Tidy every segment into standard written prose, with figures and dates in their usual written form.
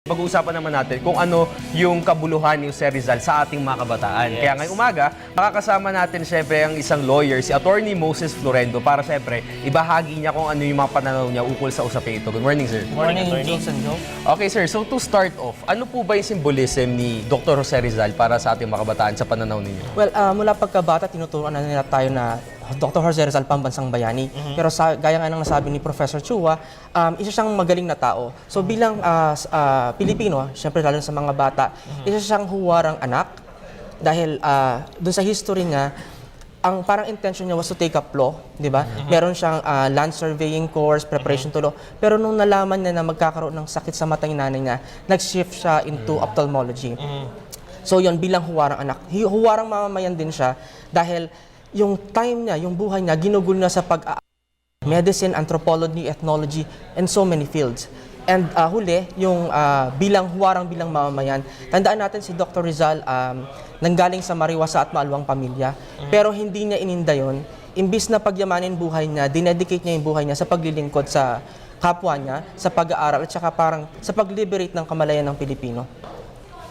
Pag-uusapan naman natin kung ano yung kabuluhan ni Jose Rizal sa ating mga kabataan. Yes. Kaya ngayong umaga, makakasama natin syempre ang isang lawyer, si Attorney Moses Florendo, para syempre ibahagi niya kung ano yung mga pananaw niya ukol sa usapin ito. Good morning, sir. Morning, Attorney. Jules and Joe. Okay, sir. So to start off, ano po ba yung symbolism ni Dr. Jose Rizal para sa ating mga kabataan sa pananaw ninyo? Well, mula pagkabata, tinuturuan na nila tayo na Dr. Jose Rizal, pambansang bayani. Pero gaya nga ng nasabi ni Professor Chua, isa siyang magaling na tao. So bilang Pilipino, syempre lalo sa mga bata, isa siyang huwarang anak. Dahil dun sa history niya, ang parang intention niya was to take up law, di ba? Meron siyang land surveying course, preparation to law. Pero nung nalaman niya na magkakaroon ng sakit sa mata ng nanay niya, nag-shift siya into ophthalmology. So yon bilang huwarang anak. Huwarang mamamayan din siya dahil yung time niya, yung buhay niya, ginugol niya sa medicine, anthropology, ethnology, and so many fields. And huli, yung bilang mamamayan, tandaan natin si Dr. Rizal, nanggaling sa mariwasa at maalwang pamilya. Pero hindi niya ininda yun. Imbis na pagyamanin buhay niya, dinedicate niya yung buhay niya sa paglilingkod sa kapwa niya, sa pag-aaral, at saka parang sa pag-liberate ng kamalayan ng Pilipino.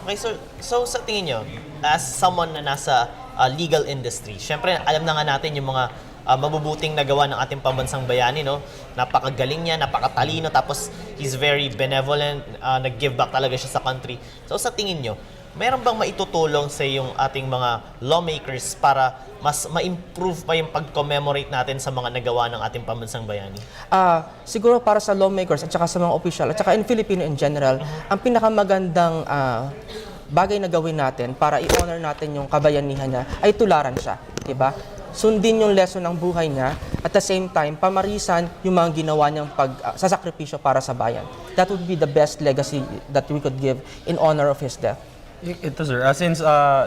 Okay, so sa tingin nyo, as someone na nasa legal industry, syempre alam na nga natin yung mga mabubuting nagawa ng ating pambansang bayani, no? Napakagaling niya, napakatalino, tapos he's very benevolent, nag-give back talaga siya sa country. So sa tingin nyo, meron bang maitutulong sa yung ating mga lawmakers para mas ma-improve pa yung pag-commemorate natin sa mga nagawa ng ating pambansang bayani? Siguro para sa lawmakers at saka sa mga official at saka in Filipino in general, ang pinakamagandang bagay na gawin natin para i-honor natin yung kabayanihan niya ay tularan siya, di ba? Sundin yung lesson ng buhay niya at the same time, pamarisan yung mga ginawa niyang sasakripisyo para sa bayan. That would be the best legacy that we could give in honor of his death. Ito, sir. Since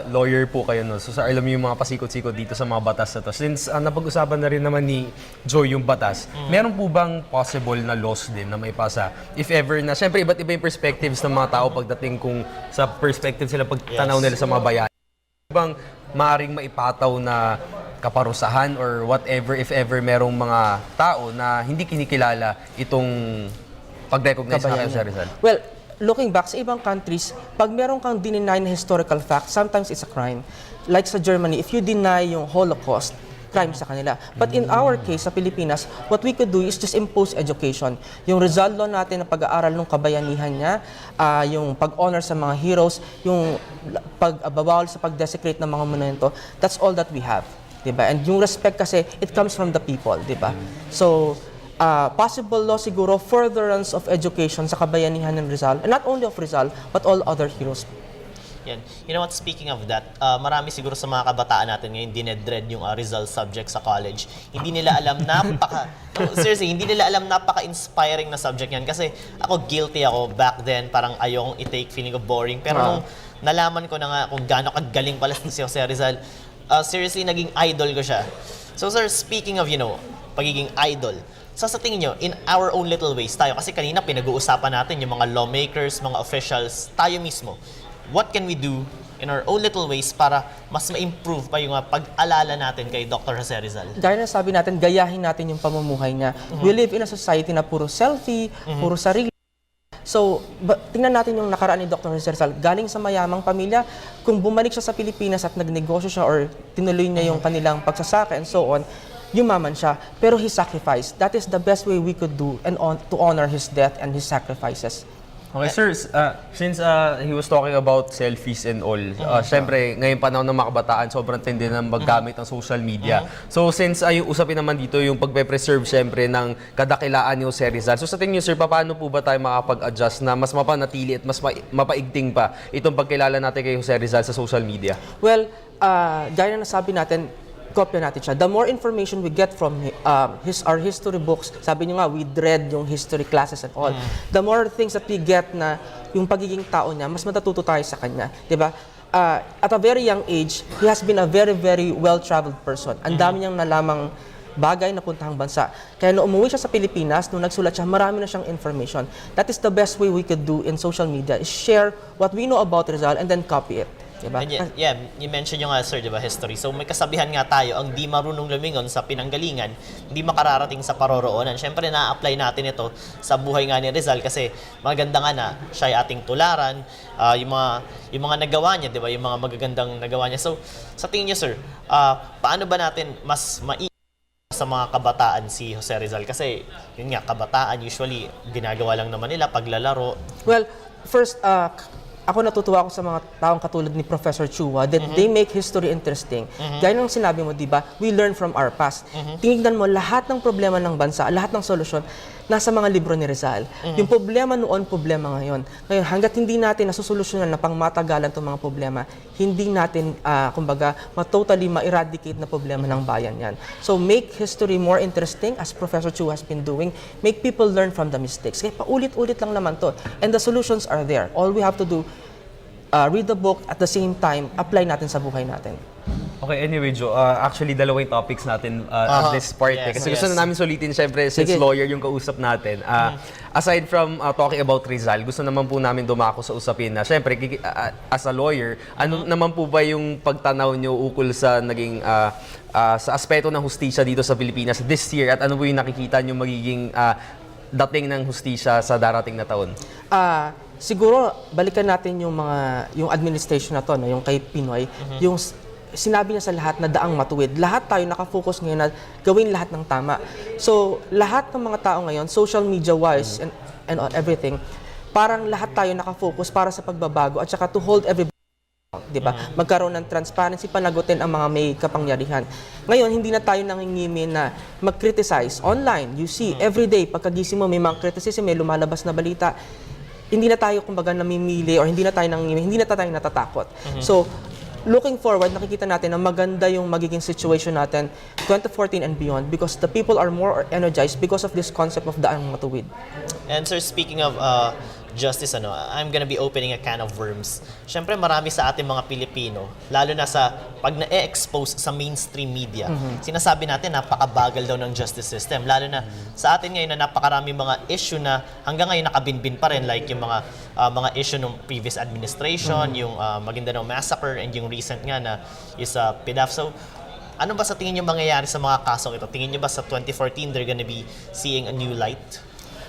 lawyer po kayo, no? So sir, alam niyo yung mga pasikot-sikot dito sa mga batas na to. Since napag-usapan na rin naman ni Joe yung batas, meron po bang possible na laws din na may pasa? If ever na, syempre iba't iba yung perspectives ng mga tao pagdating kung sa perspective sila pagtanaw nila sa mga bayan. Bang maaring maipataw na kaparusahan or whatever if ever merong mga tao na hindi kinikilala itong pag-recognize na kayo sa Rizal? Well, looking back sa ibang countries, pag meron kang deny na historical fact, sometimes it's a crime. Like sa Germany, if you deny yung Holocaust, crime sa kanila. But in our case, sa Pilipinas, what we could do is just impose education. Yung Rizal Law natin na pag-aaral ng kabayanihan niya, yung pag-honor sa mga heroes, yung pagbabawal sa pag-desecrate ng mga monumento, that's all that we have. Diba? And yung respect kasi, it comes from the people. Diba? So, possible law siguro, furtherance of education sa kabayanihan ng Rizal, and not only of Rizal, but all other heroes. Yan. You know what, speaking of that, marami siguro sa mga kabataan natin ngayon dinedread yung Rizal subject sa college. Hindi nila alam seriously, hindi nila alam napaka-inspiring na subject yan. Kasi ako, guilty ako back then, parang ayong i-take, feeling of boring. Pero nung nalaman ko na nga kung gaano kagaling pala si Jose Rizal, seriously, naging idol ko siya. So sir, speaking of, pagiging idol, so sa tingin nyo, in our own little ways, tayo, kasi kanina pinag-uusapan natin yung mga lawmakers, mga officials, tayo mismo, what can we do in our own little ways para mas ma-improve pa yung pag-alala natin kay Dr. Jose Rizal? Gaya na sabi natin, gayahin natin yung pamumuhay niya. We live in a society na puro selfie, puro sarili. So, tingnan natin yung nakaraan ni Dr. Jose Rizal. Galing sa mayamang pamilya, kung bumalik siya sa Pilipinas at nagnegosyo siya or tinuloy niya yung kanilang pagsasaka and so on, yumaman siya. Pero he sacrificed. That is the best way we could do and to honor his death and his sacrifices. Okay, sir, since he was talking about selfies and all, syempre, ngayong panahon ng mga kabataan, sobrang tindi na maggamit ng social media. So, since yung usapin naman dito, yung pagpe-preserve, syempre, ng kadakilaan ni Jose Rizal. So, sa tingin niyo, sir, paano po ba tayo makapag-adjust na mas mapanatili at mas mapaigting pa itong pagkilala natin kay Jose Rizal sa social media? Well, gaya na nasabi natin, kopya natin siya. The more information we get from our history books, sabi niyo nga, we dread yung history classes and all. The more things that we get na yung pagiging tao niya, mas matatuto tayo sa kanya. Diba? At a very young age, he has been a very, very well-traveled person. Ang dami niyang nalamang bagay na puntahang bansa. Kaya nung umuwi siya sa Pilipinas, nung nagsulat siya, marami na siyang information. That is the best way we could do in social media, is share what we know about Rizal and then copy it. Diba? And yeah, you mentioned yung sir, di ba, history. So may kasabihan nga tayo, ang di marunong lumingon sa pinanggalingan, hindi makararating sa paroroonan. Siyempre, na-apply natin ito sa buhay nga ni Rizal kasi maganda nga na siya ay ating tularan, yung mga nagawa niya, di ba, yung mga magagandang nagawa niya. So, sa tingin niyo, sir, paano ba natin mas sa mga kabataan si Jose Rizal? Kasi, yun nga, kabataan, usually, ginagawa lang naman nila paglalaro. Well, first, ako natutuwa ako sa mga taong katulad ni Professor Chua that they make history interesting. Gaya ng sinabi mo, di ba, we learn from our past. Tingnan mo, lahat ng problema ng bansa, lahat ng solusyon, nasa mga libro ni Rizal. Yung problema noon, problema ngayon. Ngayon, hanggat hindi natin nasusolusyonan na pang matagalan itong mga problema, hindi natin, kumbaga, totally ma-eradicate na problema ng bayan yan. So, make history more interesting, as Professor Chu has been doing. Make people learn from the mistakes. Kaya paulit-ulit lang naman to. And the solutions are there. All we have to do, read the book, at the same time, apply natin sa buhay natin. Okay, anyway, Joe, actually, dalawang topics natin at this part. Yes, Kasi gusto na namin sulitin, syempre, since Sige. lawyer yung kausap natin. Aside from talking about Rizal, gusto naman po namin dumako sa usapin na, syempre, as a lawyer, ano naman po ba yung pagtanaw nyo ukol sa naging, sa aspeto ng hustisya dito sa Pilipinas this year at ano po yung nakikita nyo magiging dating ng hustisya sa darating na taon? Siguro, balikan natin yung administration na to, no, yung kay Pinoy, yung sinabi niya sa lahat na daang matuwid. Lahat tayo nakafocus ngayon na gawin lahat ng tama. So, lahat ng mga tao ngayon, social media-wise and everything, parang lahat tayo nakafocus para sa pagbabago at saka to hold everybody, di ba? Magkaroon ng transparency, panagutin ang mga may kapangyarihan. Ngayon, hindi na tayo nangingimi na mag-criticize online. You see, every day, pagkagising mo, may mga criticism, may lumalabas na balita. Hindi na tayo, kumbaga, namimili or hindi na tayo natatakot. So, looking forward, nakikita natin na maganda yung magiging situation natin 2014 and beyond because the people are more energized because of this concept of daang matuwid. And sir, speaking of justice, I'm gonna be opening a can of worms. Siyempre, marami sa ating mga Pilipino, lalo na sa pag na-expose sa mainstream media, sinasabi natin napakabagal daw ng justice system. Lalo na sa atin ngayon na napakarami mga issue na hanggang ngayon nakabinbin pa rin, like yung mga issue ng previous administration, yung Maguindanao Massacre, and yung recent nga na is PDAF. So, ano ba sa tingin nyo mangyayari sa mga kasong ito? Tingin nyo ba sa 2014 they're gonna be seeing a new light?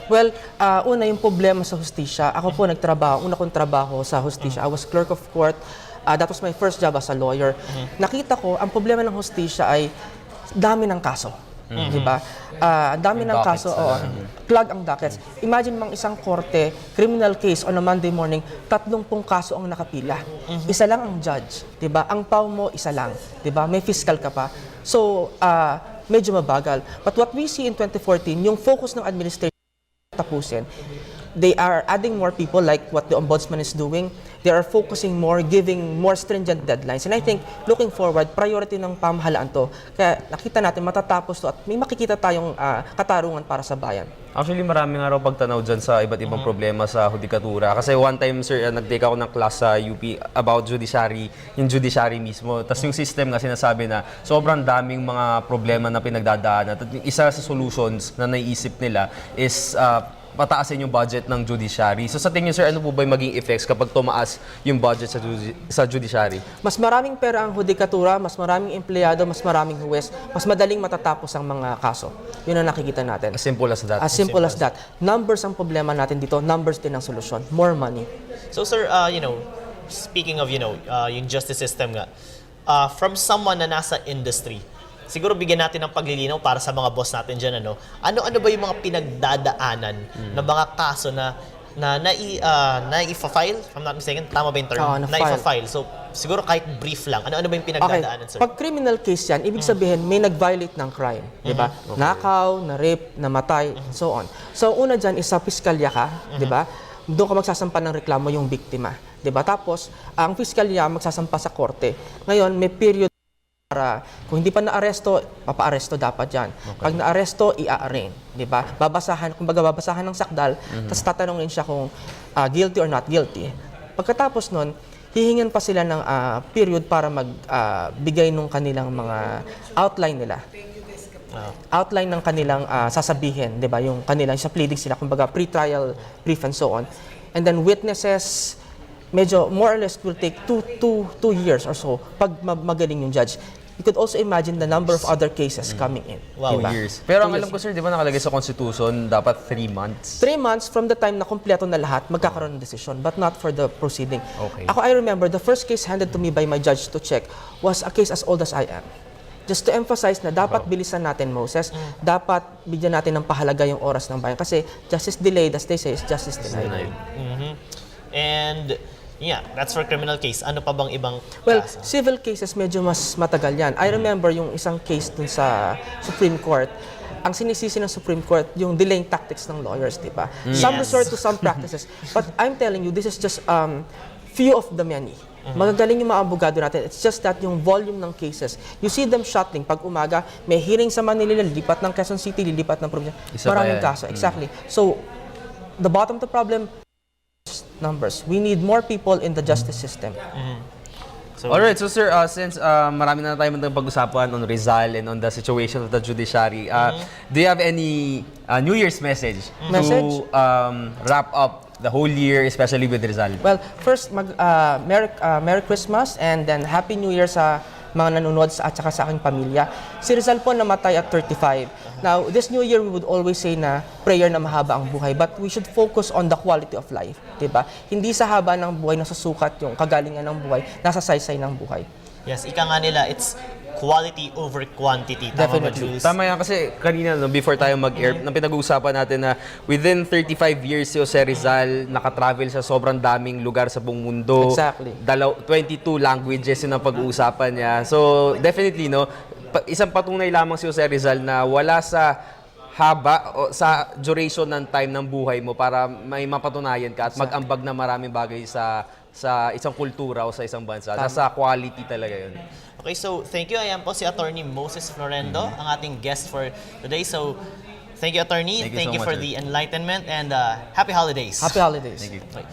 Well, una yung problema sa hustisya. Ako po una kong trabaho sa hustisya. I was clerk of court. That was my first job as a lawyer. Nakita ko, ang problema ng hustisya ay dami ng kaso. Di ba? Dami ng kaso. Plug ang dockets. Imagine mang isang korte, criminal case on a Monday morning, 30 kaso ang nakapila. Isa lang ang judge. Di ba? Ang pau mo, isa lang. Di ba? May fiscal ka pa. So, medyo mabagal. But what we see in 2014, yung focus ng administration, tapusin. They are adding more people like what the Ombudsman is doing. They are focusing more, giving more stringent deadlines. And I think, looking forward, priority ng pamahalaan to. Kaya nakita natin matatapos to at may makikita tayong katarungan para sa bayan. Actually, marami nga raw pagtanaw dyan sa iba't ibang problema sa hudikatura. Kasi one time, sir, nag-take ako ng class sa UP about judiciary, yung judiciary mismo. Tapos yung system nga sinasabi na sobrang daming mga problema na pinagdadaanan. At isa sa solutions na naiisip nila is pataasin yung budget ng judiciary. So sa tingin sir, ano po ba yung maging effects kapag tumaas yung budget sa judiciary? Mas maraming pera ang hudikatura, mas maraming empleyado, mas maraming huwes, mas madaling matatapos ang mga kaso. Yun ang nakikita natin. As simple as that. As simple as that. Numbers ang problema natin dito, numbers din ang solusyon. More money. So sir, speaking of, yung justice system nga, from someone na nasa industry, siguro bigyan natin ng paglilinaw para sa mga boss natin dyan, ano ba yung mga pinagdadaanan na mga kaso na na-i-file, if I'm not mistaken, tama ba yung term? Na-i-file. So, siguro kahit brief lang, ano ba yung pinagdadaanan, sir? Pag criminal case yan, ibig sabihin may nag-violate ng crime, di ba? Nakaw, na-rape, namatay, so on. So, una dyan is sa piskalya ka, di ba? Doon ka magsasampa ng reklamo yung biktima, di ba? Tapos, ang piskalya magsasampa sa korte. Ngayon, may period para kung hindi pa na-aresto, papa-aresto dapat yan. Pag na-aresto, i-arraign. Di ba? Babasahan ng sakdal, tapos tatanungin siya kung guilty or not guilty. Pagkatapos nun, hihingan pa sila ng period para magbigay nung kanilang mga outline nila. Outline ng kanilang sasabihin, di ba? Yung kanilang sa pleading sila, kumbaga pre-trial brief and so on. And then witnesses, medyo more or less will take two years or so pag magaling yung judge. You could also imagine the number of other cases coming in. Wow. diba? Years. Pero ang 2 alam ko years. sir, di ba nakalagay sa Constitution, dapat 3 months? 3 months from the time na kumpleto na lahat, magkakaroon ng decision, but not for the proceeding. Okay. Ako, I remember, the first case handed to me by my judge to check was a case as old as I am. Just to emphasize na dapat bilisan natin, Moses, dapat bigyan natin ng pahalaga yung oras ng bayan. Kasi justice delayed, as they say, is justice denied. And yeah, that's for criminal case. Ano pa bang ibang Well, kaso? civil cases medyo mas matagal yan. I remember yung isang case dun sa Supreme Court. Ang sinisisi ng Supreme Court, yung delaying tactics ng lawyers, di ba? Some Yes. resort to some practices. But I'm telling you, this is just few of the many. Magagaling yung mga abogado natin. It's just that yung volume ng cases, you see them shuttling. Pag umaga, may hearing sa Manila, lilipat ng Quezon City, lilipat ng probinsya. Isa pa Maraming yan. kaso, exactly. So, the bottom of the problem, numbers. We need more people in the justice system. So, Alright, so sir, since marami na tayong pag-usapan on Rizal and on the situation of the judiciary, do you have any New Year's message, Message? to wrap up the whole year, especially with Rizal? Well, first, Merry Christmas and then Happy New Year sa mga nanonood at saka sa aking pamilya. Si Rizal po namatay at 35. Now, this New Year, we would always say na prayer na mahaba ang buhay, but we should focus on the quality of life, diba? Hindi sa haba ng buhay na susukat yung kagalingan ng buhay, nasa saysay ng buhay. yes, ika nga nila, it's quality over quantity. Tama ba, Definitely. Jules? Tama yan kasi kanina no, before tayo mag-air, nang pinag-uusapan natin na within 35 years si Jose Rizal nakatravel sa sobrang daming lugar sa buong mundo. Exactly. 22 languages yun ang pag-uusapan niya. So definitely no, isang patunay lamang si Jose Rizal na wala sa haba o sa duration ng time ng buhay mo para may mapatunayan ka at mag-ambag na maraming bagay sa isang kultura o sa isang bansa. Nasa quality talaga yun. Okay, so thank you. Ayan po si Attorney Moses Florendo, ang ating guest for today. So, thank you, Attorney. Thank you so for much, sir. the enlightenment and happy holidays. Happy holidays. Thank you.